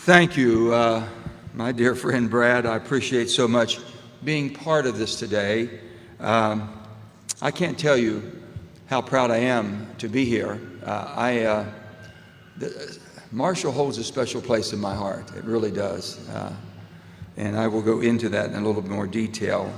Thank you, my dear friend Brad. I appreciate so much being part of this today. I can't tell you how proud I am to be here. Marshall holds a special place in my heart. It really does. And I will go into that in a little bit more detail.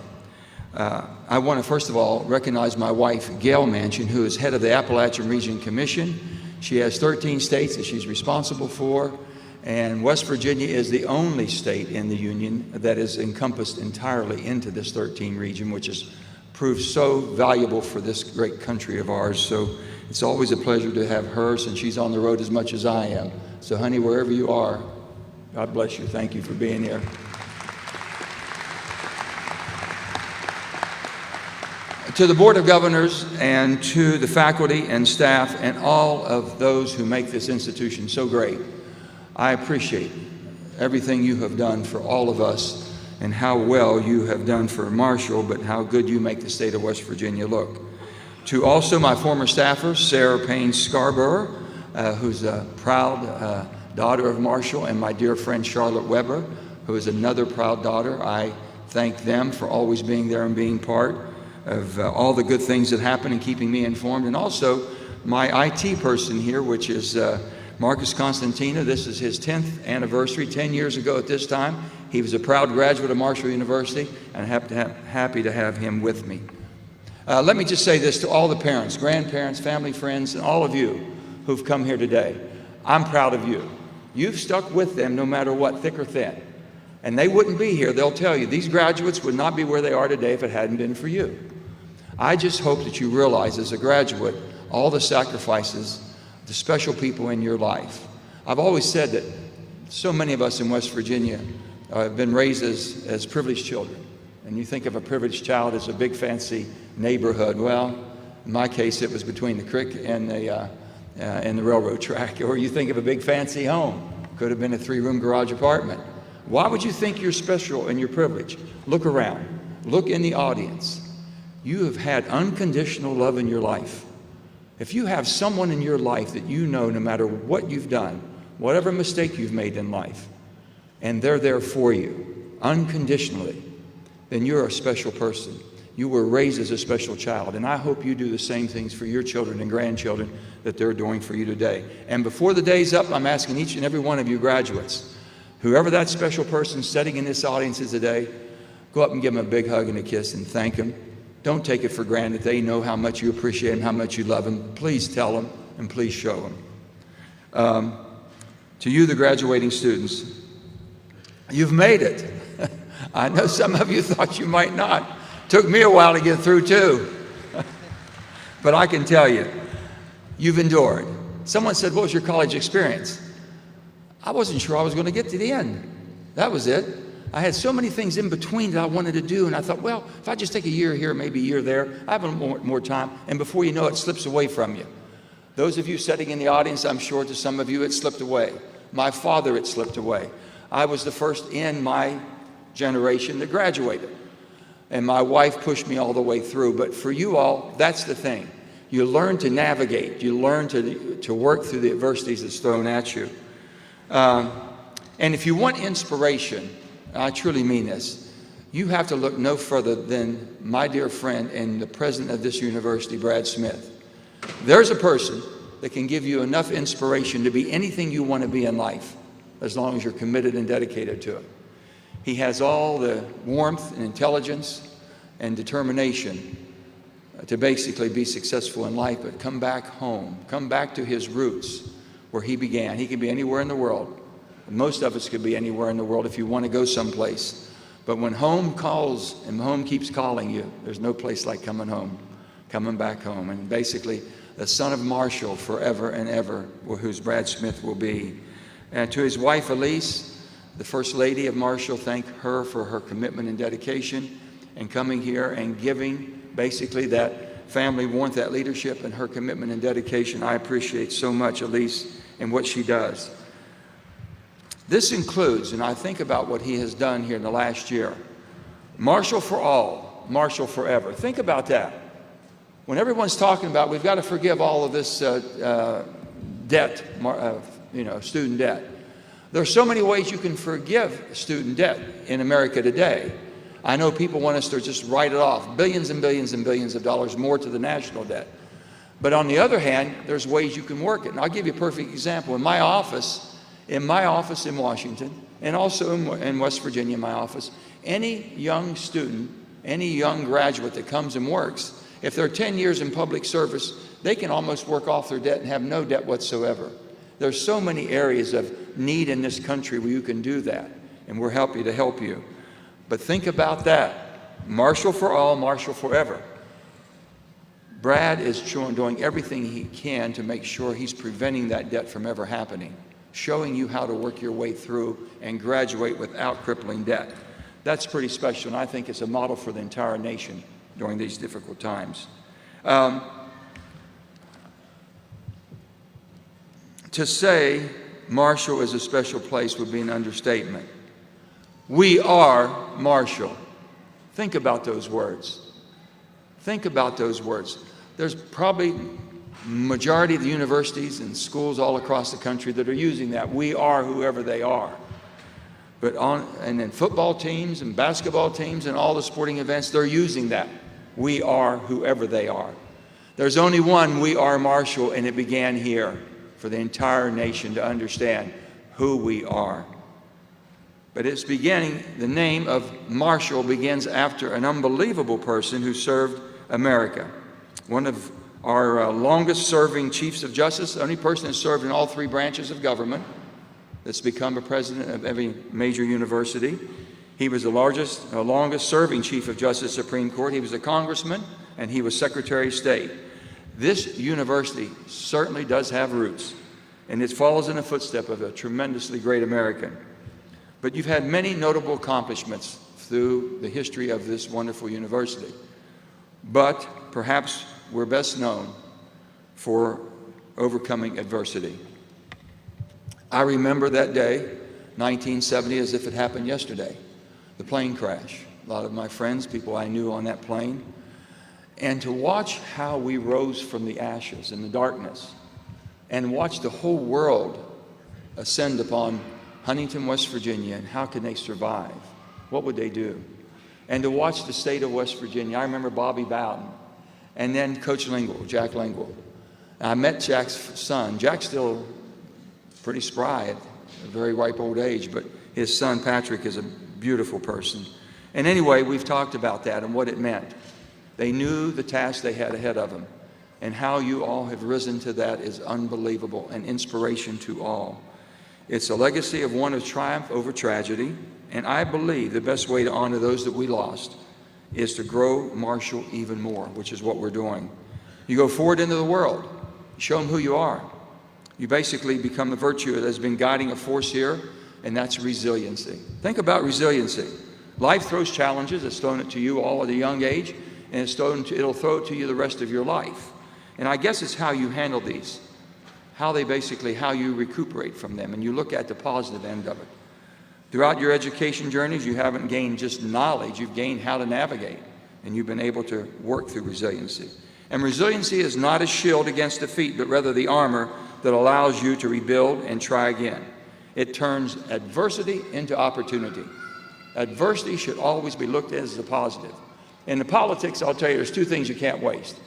I want to first of all recognize my wife, Gail Manchin, who is head of the Appalachian Region Commission. She has 13 states that she's responsible for, and West Virginia is the only state in the Union that is encompassed entirely into this 13 region, which has proved so valuable for this great country of ours. So it's always a pleasure to have her, since she's on the road as much as I am. So honey, wherever you are, God bless you. Thank you for being here. To the Board of Governors and to the faculty and staff and all of those who make this institution so great, I appreciate everything you have done for all of us and how well you have done for Marshall, but how good you make the state of West Virginia look. To also my former staffer, Sarah Payne Scarborough, who's a proud daughter of Marshall, and my dear friend Charlotte Weber, who is another proud daughter. I thank them for always being there and being part of all the good things that happen and keeping me informed. And also my IT person here, which is Marcus Constantina. This is his 10th anniversary, 10 years ago at this time. He was a proud graduate of Marshall University, and I'm happy to have him with me. Let me just say this to all the parents, grandparents, family, friends, and all of you who've come here today. I'm proud of you. You've stuck with them no matter what, thick or thin. And they wouldn't be here. They'll tell you, these graduates would not be where they are today if it hadn't been for you. I just hope that you realize as a graduate all the sacrifices, the special people in your life. I've always said that so many of us in West Virginia have been raised as privileged children. And you think of a privileged child as a big fancy neighborhood. Well, in my case, it was between the creek and the railroad track. Or you think of a big fancy home. Could have been a 3-room garage apartment. Why would you think you're special and you're privileged? Look around. Look in the audience. You have had unconditional love in your life. If you have someone in your life that you know, no matter what you've done, whatever mistake you've made in life, and they're there for you unconditionally, then you're a special person. You were raised as a special child, and I hope you do the same things for your children and grandchildren that they're doing for you today. And before the day's up, I'm asking each and every one of you graduates, whoever that special person sitting in this audience is today, go up and give them a big hug and a kiss and thank them. Don't take it for granted. They know how much you appreciate them, how much you love them. Please tell them and please show them. To you, the graduating students, you've made it. I know some of you thought you might not. Took me a while to get through too. But I can tell you, you've endured. Someone said, what was your college experience? I wasn't sure I was going to get to the end. That was it. I had so many things in between that I wanted to do, and I thought, well, if I just take a year here, maybe a year there, I have a little more time, and before you know it, it slips away from you. Those of you sitting in the audience, I'm sure to some of you it slipped away. My father, it slipped away. I was the first in my generation that graduated, and my wife pushed me all the way through. But for you all, that's the thing. You learn to navigate. You learn to work through the adversities that's thrown at you. And if you want inspiration, I truly mean this, you have to look no further than my dear friend and the president of this university, Brad Smith. There's a person that can give you enough inspiration to be anything you want to be in life, as long as you're committed and dedicated to it. He has all the warmth and intelligence and determination to basically be successful in life, but come back home, come back to his roots where he began. He can be anywhere in the world. Most of us could be anywhere in the world if you want to go someplace. But when home calls and home keeps calling you, there's no place like coming home, coming back home. And basically, the son of Marshall forever and ever, whose Brad Smith will be. And to his wife, Elise, the First Lady of Marshall, thank her for her commitment and dedication and coming here and giving basically that family warmth, that leadership, and her commitment and dedication. I appreciate so much Elise and what she does. This includes, and I think about what he has done here in the last year, Marshall for all, Marshall forever. Think about that. When everyone's talking about we've got to forgive all of this debt, student debt, There are so many ways you can forgive student debt in America today. I know people want us to just write it off, billions and billions and billions of dollars more to the national debt. But on the other hand, there's ways you can work it. And I'll give you a perfect example. In my office in Washington, and also in West Virginia, in my office, any young student, any young graduate that comes and works, if they're 10 years in public service, they can almost work off their debt and have no debt whatsoever. There's so many areas of need in this country where you can do that, and we're happy to help you. But think about that. Marshall for all, Marshall forever. Brad is doing everything he can to make sure he's preventing that debt from ever happening, showing you how to work your way through and graduate without crippling debt. That's pretty special, and I think it's a model for the entire nation during these difficult times. To say Marshall is a special place would be an understatement. We are Marshall. Think about those words. Think about those words. There's probably majority of the universities and schools all across the country that are using that. We are whoever they are. And then football teams and basketball teams and all the sporting events, they're using that. We are whoever they are. There's only one we are Marshall, and it began here for the entire nation to understand who we are. But it's beginning, the name of Marshall begins after an unbelievable person who served America. One of our longest serving chiefs of justice, the only person that served in all three branches of government, that's become a president of every major university. He was the longest serving chief of justice Supreme Court. He was a congressman, and he was Secretary of State. This university certainly does have roots, and it follows in the footsteps of a tremendously great American. But you've had many notable accomplishments through the history of this wonderful university. But perhaps we're best known for overcoming adversity. I remember that day, 1970, as if it happened yesterday, the plane crash. A lot of my friends, people I knew on that plane, and to watch how we rose from the ashes in the darkness and watch the whole world ascend upon Huntington, West Virginia, and how can they survive? What would they do? And to watch the state of West Virginia. I remember Bobby Bowden, and then Coach Lingle, Jack Lingle. I met Jack's son. Jack's still pretty spry at a very ripe old age, but his son Patrick is a beautiful person. And anyway, we've talked about that and what it meant. They knew the task they had ahead of them, and how you all have risen to that is unbelievable and inspiration to all. It's a legacy of one of triumph over tragedy, and I believe the best way to honor those that we lost is to grow Marshall even more, which is what we're doing. You go forward into the world, show them who you are. You basically become the virtue that has been guiding a force here, and that's resiliency. Think about resiliency. Life throws challenges. It's thrown it to you all at a young age, and it'll throw it to you the rest of your life. And I guess it's how you handle these, how you recuperate from them, and you look at the positive end of it. Throughout your education journeys, you haven't gained just knowledge, you've gained how to navigate, and you've been able to work through resiliency. And resiliency is not a shield against defeat, but rather the armor that allows you to rebuild and try again. It turns adversity into opportunity. Adversity should always be looked at as a positive. In the politics, I'll tell you, there's two things you can't waste.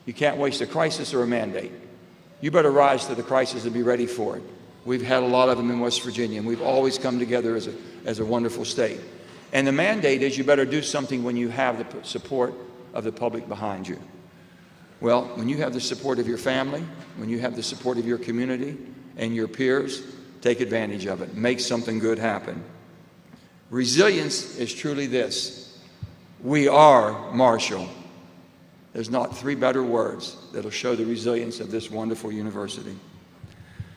You can't waste a crisis or a mandate. You better rise to the crisis and be ready for it. We've had a lot of them in West Virginia, and we've always come together as a wonderful state. And the mandate is you better do something when you have the support of the public behind you. Well, when you have the support of your family, when you have the support of your community and your peers, take advantage of it. Make something good happen. Resilience is truly this. We are Marshall. There's not three better words that'll show the resilience of this wonderful university.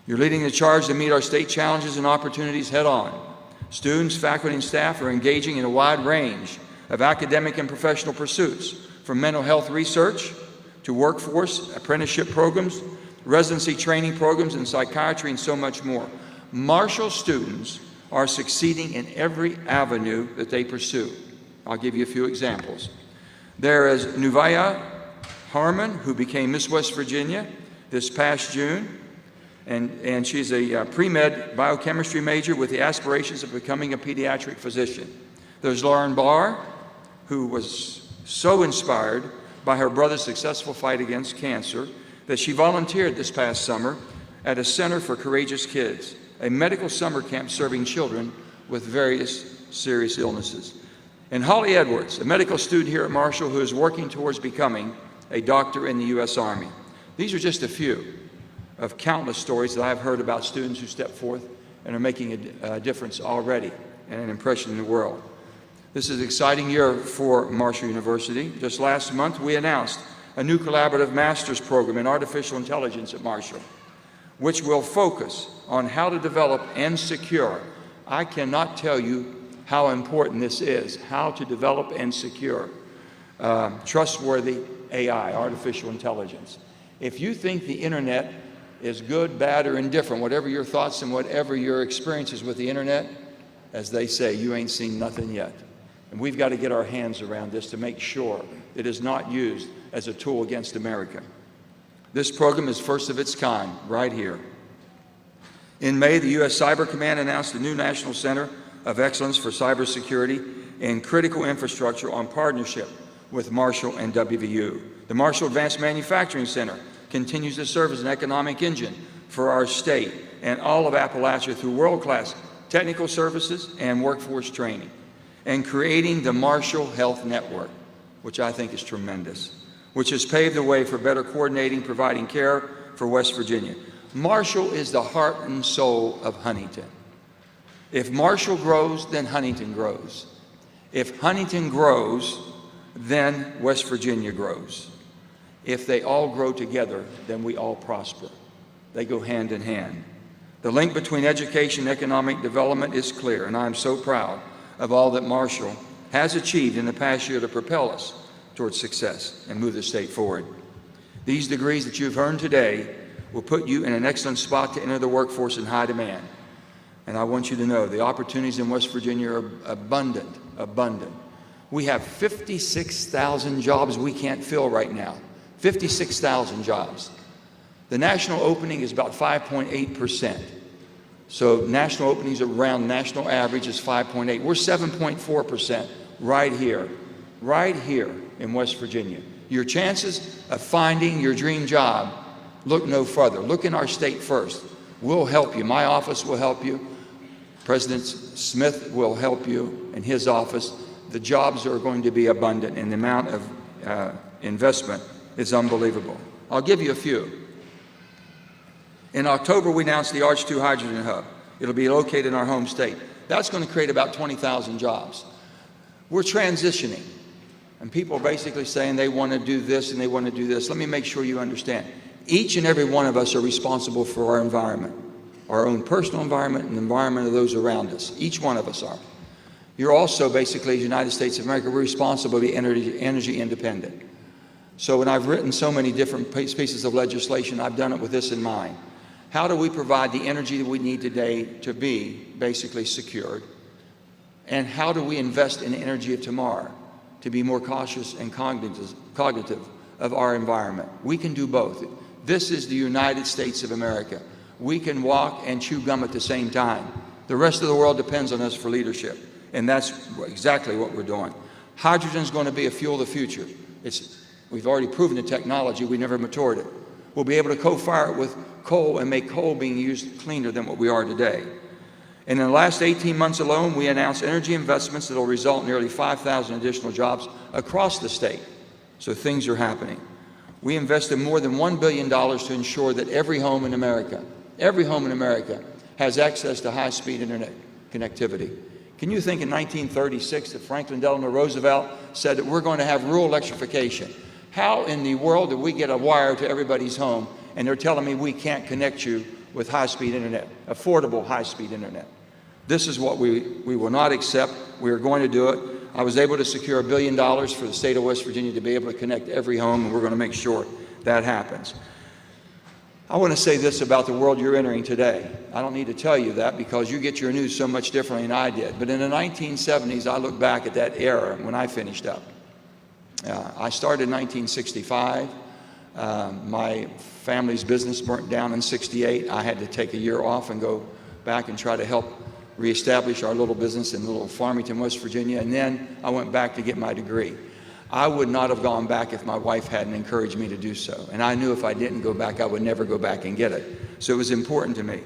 You're leading the charge to meet our state challenges and opportunities head on. Students, faculty, and staff are engaging in a wide range of academic and professional pursuits, from mental health research to workforce, apprenticeship programs, residency training programs in psychiatry, and so much more. Marshall students are succeeding in every avenue that they pursue. I'll give you a few examples. There is Nuvaya Harmon, who became Miss West Virginia this past June. And she's a pre-med biochemistry major with the aspirations of becoming a pediatric physician. There's Lauren Barr, who was so inspired by her brother's successful fight against cancer that she volunteered this past summer at a Center for Courageous Kids, a medical summer camp serving children with various serious illnesses. And Holly Edwards, a medical student here at Marshall who is working towards becoming a doctor in the U.S. Army. These are just a few of countless stories that I've heard about students who step forth and are making a difference already and an impression in the world. This is an exciting year for Marshall University. Just last month, we announced a new collaborative master's program in artificial intelligence at Marshall, which will focus on how to develop and secure. I cannot tell you how important this is, how to develop and secure trustworthy AI, artificial intelligence. If you think the internet is good, bad, or indifferent, whatever your thoughts and whatever your experiences with the internet, as they say, you ain't seen nothing yet. And we've got to get our hands around this to make sure it is not used as a tool against America. This program is first of its kind right here. In May, the U.S. Cyber Command announced a new National Center of Excellence for Cybersecurity and Critical Infrastructure on partnership with Marshall and WVU. The Marshall Advanced Manufacturing Center continues to serve as an economic engine for our state and all of Appalachia through world-class technical services and workforce training, and creating the Marshall Health Network, which I think is tremendous, which has paved the way for better coordinating, providing care for West Virginia. Marshall is the heart and soul of Huntington. If Marshall grows, then Huntington grows. If Huntington grows, then West Virginia grows. If they all grow together, then we all prosper. They go hand in hand. The link between education and economic development is clear, and I'm so proud of all that Marshall has achieved in the past year to propel us towards success and move the state forward. These degrees that you've earned today will put you in an excellent spot to enter the workforce in high demand. And I want you to know the opportunities in West Virginia are abundant. We have 56,000 jobs we can't fill right now. 56,000 jobs. The national opening is about 5.8%. So national openings around national average is 5.8. We're 7.4% right here in West Virginia. Your chances of finding your dream job, look no further. Look in our state first. We'll help you. My office will help you. President Smith will help you in his office. The jobs are going to be abundant, and the amount of investment is unbelievable. I'll give you a few. In October, we announced the Arch 2 Hydrogen Hub. It'll be located in our home state. That's going to create about 20,000 jobs. We're transitioning, and people are basically saying they want to do this and they want to do this. Let me make sure you understand. Each and every one of us are responsible for our environment, our own personal environment and the environment of those around us. Each one of us are. You're also basically, the United States of America, we're responsible to be energy independent. So when I've written so many different pieces of legislation, I've done it with this in mind. How do we provide the energy that we need today to be basically secured? And how do we invest in the energy of tomorrow to be more cautious and cognitive of our environment? We can do both. This is the United States of America. We can walk and chew gum at the same time. The rest of the world depends on us for leadership, and that's exactly what we're doing. Hydrogen is going to be a fuel of the future. We've already proven the technology, we never matured it. We'll be able to co-fire it with coal and make coal being used cleaner than what we are today. And in the last 18 months alone, we announced energy investments that will result in nearly 5,000 additional jobs across the state. So things are happening. We invested more than $1 billion to ensure that every home in America has access to high-speed internet connectivity. Can you think in 1936 that Franklin Delano Roosevelt said that we're going to have rural electrification? How in the world did we get a wire to everybody's home and they're telling me we can't connect you with high-speed internet, affordable high-speed internet? This is what we will not accept. We are going to do it. I was able to secure $1 billion for the state of West Virginia to be able to connect every home, and we're going to make sure that happens. I want to say this about the world you're entering today. I don't need to tell you that because you get your news so much differently than I did. But in the 1970s, I look back at that era when I finished up. I started in 1965. My family's business burnt down in '68. I had to take a year off and go back and try to help reestablish our little business in little Farmington, West Virginia, and then I went back to get my degree. I would not have gone back if my wife hadn't encouraged me to do so, and I knew if I didn't go back, I would never go back and get it. So it was important to me.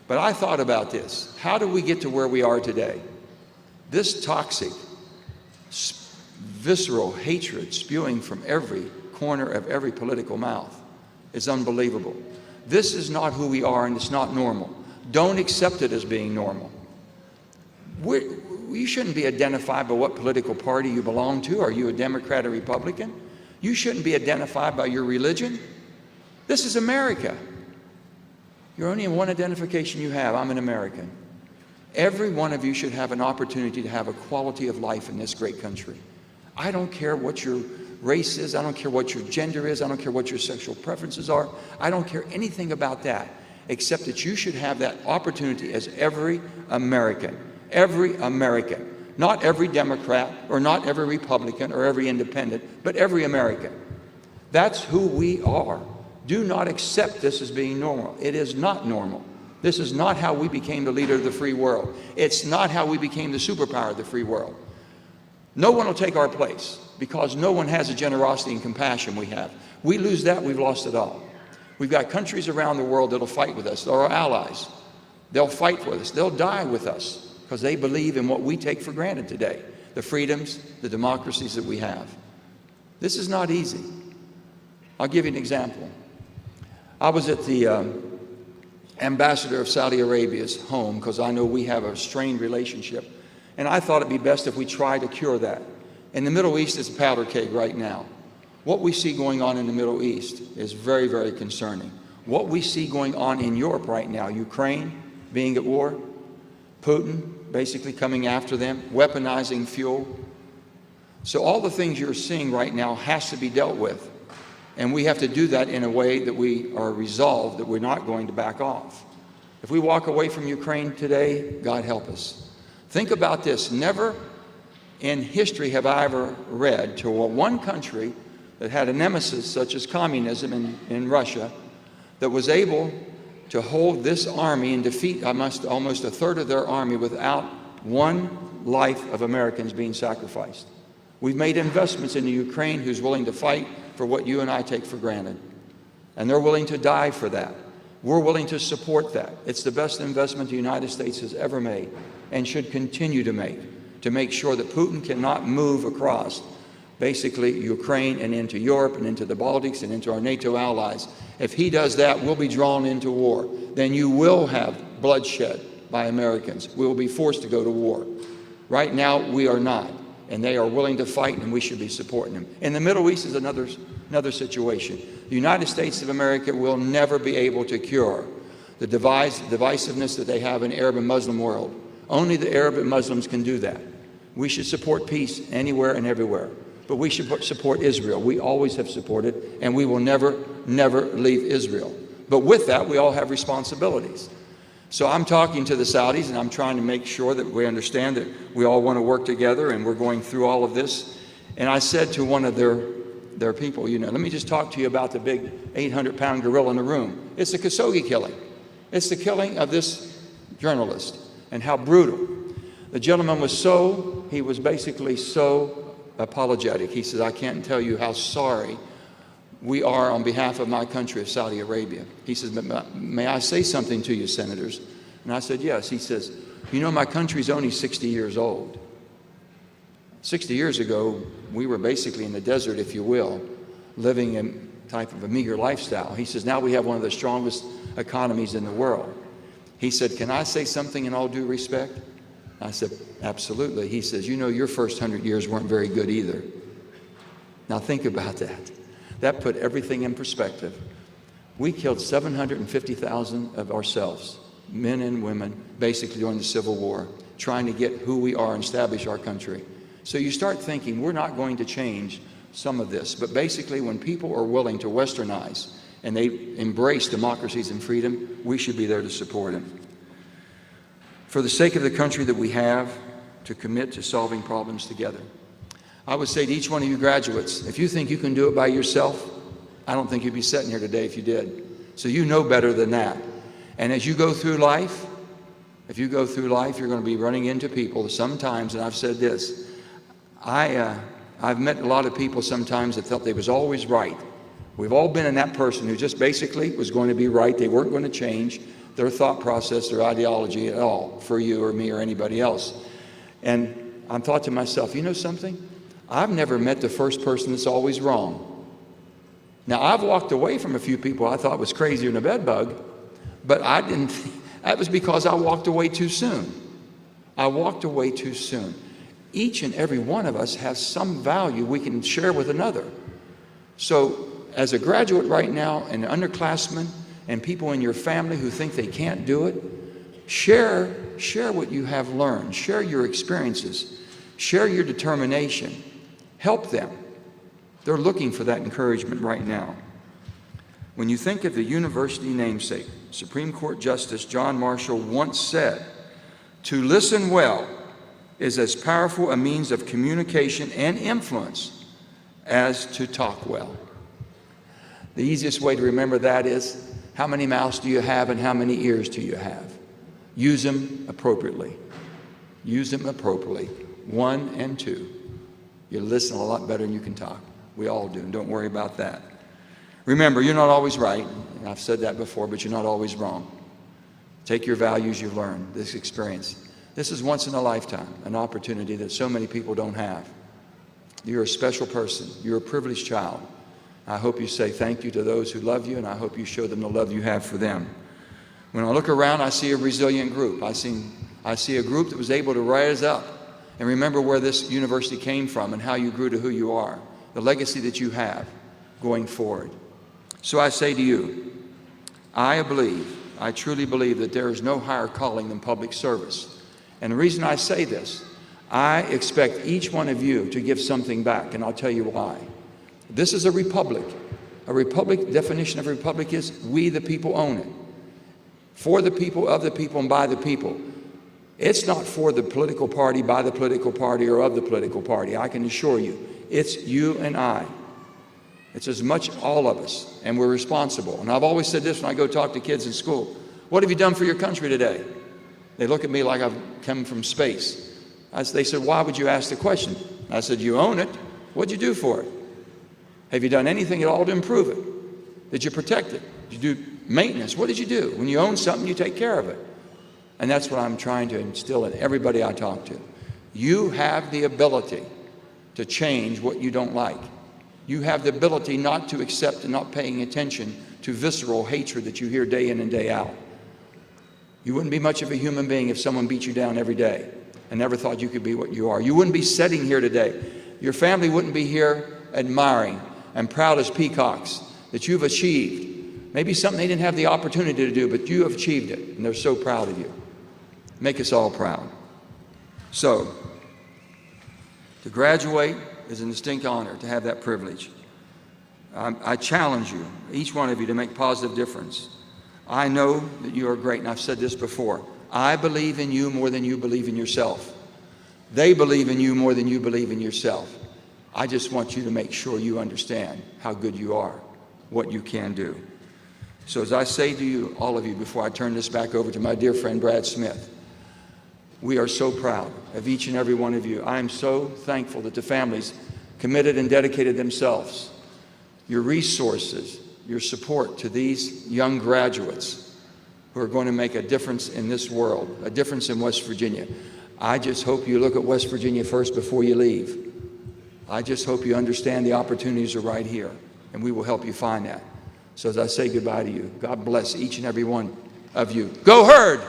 But I thought about this. How do we get to where we are today? This toxic, visceral hatred spewing from every corner of every political mouth is unbelievable. This is not who we are, and it's not normal. Don't accept it as being normal. You shouldn't be identified by what political party you belong to. Are you a Democrat or Republican? You shouldn't be identified by your religion. This is America. You're only in one identification you have. I'm an American. Every one of you should have an opportunity to have a quality of life in this great country. I don't care what your race is. I don't care what your gender is. I don't care what your sexual preferences are. I don't care anything about that, except that you should have that opportunity as every American. Every American. Not every Democrat or not every Republican or every independent, but every American. That's who we are. Do not accept this as being normal. It is not normal. This is not how we became the leader of the free world. It's not how we became the superpower of the free world. No one will take our place because no one has the generosity and compassion we have. We lose that, we've lost it all. We've got countries around the world that'll fight with us. They're our allies. They'll fight with us. They'll die with us because they believe in what we take for granted today, the freedoms, the democracies that we have. This is not easy. I'll give you an example. I was at the ambassador of Saudi Arabia's home because I know we have a strained relationship, and I thought it'd be best if we try to cure that. In the Middle East, it's a powder keg right now. What we see going on in the Middle East is very, very concerning. What we see going on in Europe right now, Ukraine being at war, Putin basically coming after them, weaponizing fuel. So all the things you're seeing right now has to be dealt with. And we have to do that in a way that we are resolved that we're not going to back off. If we walk away from Ukraine today, God help us. Think about this. Never in history have I ever read to one country that had a nemesis such as communism in Russia that was able to hold this army and defeat almost a third of their army without one life of Americans being sacrificed. We've made investments in the Ukraine who's willing to fight for what you and I take for granted. And they're willing to die for that. We're willing to support that. It's the best investment the United States has ever made and should continue to make sure that Putin cannot move across basically Ukraine and into Europe and into the Baltics and into our NATO allies. If he does that, we'll be drawn into war. Then you will have bloodshed by Americans. We will be forced to go to war. Right now, we are not. And they are willing to fight, and we should be supporting them. In the Middle East is another situation. The United States of America will never be able to cure the divisiveness that they have in the Arab and Muslim world. Only the Arab and Muslims can do that. We should support peace anywhere and everywhere. But we should support Israel. We always have supported, and we will never, never leave Israel. But with that, we all have responsibilities. So I'm talking to the Saudis, and I'm trying to make sure that we understand that we all want to work together, and we're going through all of this. And I said to one of their people, let me just talk to you about the big 800-pound gorilla in the room. It's the Khashoggi killing. It's the killing of this journalist, and how brutal. The gentleman he was basically so apologetic. He says, I can't tell you how sorry we are on behalf of my country of Saudi Arabia. He says, may I say something to you, senators? And I said, yes. He says, my country's only 60 years old. 60 years ago, we were basically in the desert, if you will, living in type of a meager lifestyle. He says, now we have one of the strongest economies in the world. He said, can I say something in all due respect? I said, absolutely. He says, your first 100 years weren't very good either. Now think about that. That put everything in perspective. We killed 750,000 of ourselves, men and women, basically during the Civil War, trying to get who we are and establish our country. So you start thinking, we're not going to change some of this. But basically, when people are willing to westernize and they embrace democracies and freedom, we should be there to support them. For the sake of the country that we have, to commit to solving problems together. I would say to each one of you graduates, if you think you can do it by yourself, I don't think you'd be sitting here today if you did. So you know better than that. And as you go through life, if you go through life, you're going to be running into people sometimes, and I've said this, I've met a lot of people sometimes that felt they was always right. We've all been in that person who just basically was going to be right. They weren't going to change their thought process, their ideology at all for you or me or anybody else. And I thought to myself, you know something? I've never met the first person that's always wrong. Now, I've walked away from a few people I thought was crazier than a bed bug, but I didn't. That was because I walked away too soon. I walked away too soon. Each and every one of us has some value we can share with another. So as a graduate right now, and underclassmen, and people in your family who think they can't do it, share what you have learned. Share your experiences. Share your determination. Help them. They're looking for that encouragement right now. When you think of the university namesake, Supreme Court Justice John Marshall once said, "To listen well is as powerful a means of communication and influence as to talk well." The easiest way to remember that is, how many mouths do you have and how many ears do you have? Use them appropriately. Use them appropriately. 1 and 2. You listen a lot better than you can talk. We all do, and don't worry about that. Remember, you're not always right. I've said that before, but you're not always wrong. Take your values you've learned, this experience. This is once in a lifetime, an opportunity that so many people don't have. You're a special person. You're a privileged child. I hope you say thank you to those who love you, and I hope you show them the love you have for them. When I look around, I see a resilient group. I see a group that was able to rise up and remember where this university came from and how you grew to who you are, the legacy that you have going forward. So I say to you, I truly believe that there is no higher calling than public service. And the reason I say this, I expect each one of you to give something back, and I'll tell you why. This is a republic. A republic, definition of a republic is we the people own it. For the people, of the people, and by the people. It's not for the political party, by the political party, or of the political party. I can assure you. It's you and I. It's as much all of us, and we're responsible. And I've always said this when I go talk to kids in school. What have you done for your country today? They look at me like I've come from space. They said, why would you ask the question? I said, you own it. What'd you do for it? Have you done anything at all to improve it? Did you protect it? Did you do maintenance? What did you do? When you own something, you take care of it. And that's what I'm trying to instill in everybody I talk to. You have the ability to change what you don't like. You have the ability not to accept and not paying attention to visceral hatred that you hear day in and day out. You wouldn't be much of a human being if someone beat you down every day and never thought you could be what you are. You wouldn't be sitting here today. Your family wouldn't be here admiring and proud as peacocks that you've achieved. Maybe something they didn't have the opportunity to do, but you have achieved it, and they're so proud of you. Make us all proud. So, to graduate is a distinct honor to have that privilege. I challenge you, each one of you, to make positive difference. I know that you are great, and I've said this before. I believe in you more than you believe in yourself. They believe in you more than you believe in yourself. I just want you to make sure you understand how good you are, what you can do. So as I say to you, all of you, before I turn this back over to my dear friend Brad Smith, we are so proud of each and every one of you. I am so thankful that the families committed and dedicated themselves, your resources, your support to these young graduates who are going to make a difference in this world, a difference in West Virginia. I just hope you look at West Virginia first before you leave. I just hope you understand the opportunities are right here, and we will help you find that. So as I say goodbye to you, God bless each and every one of you. Go Herd!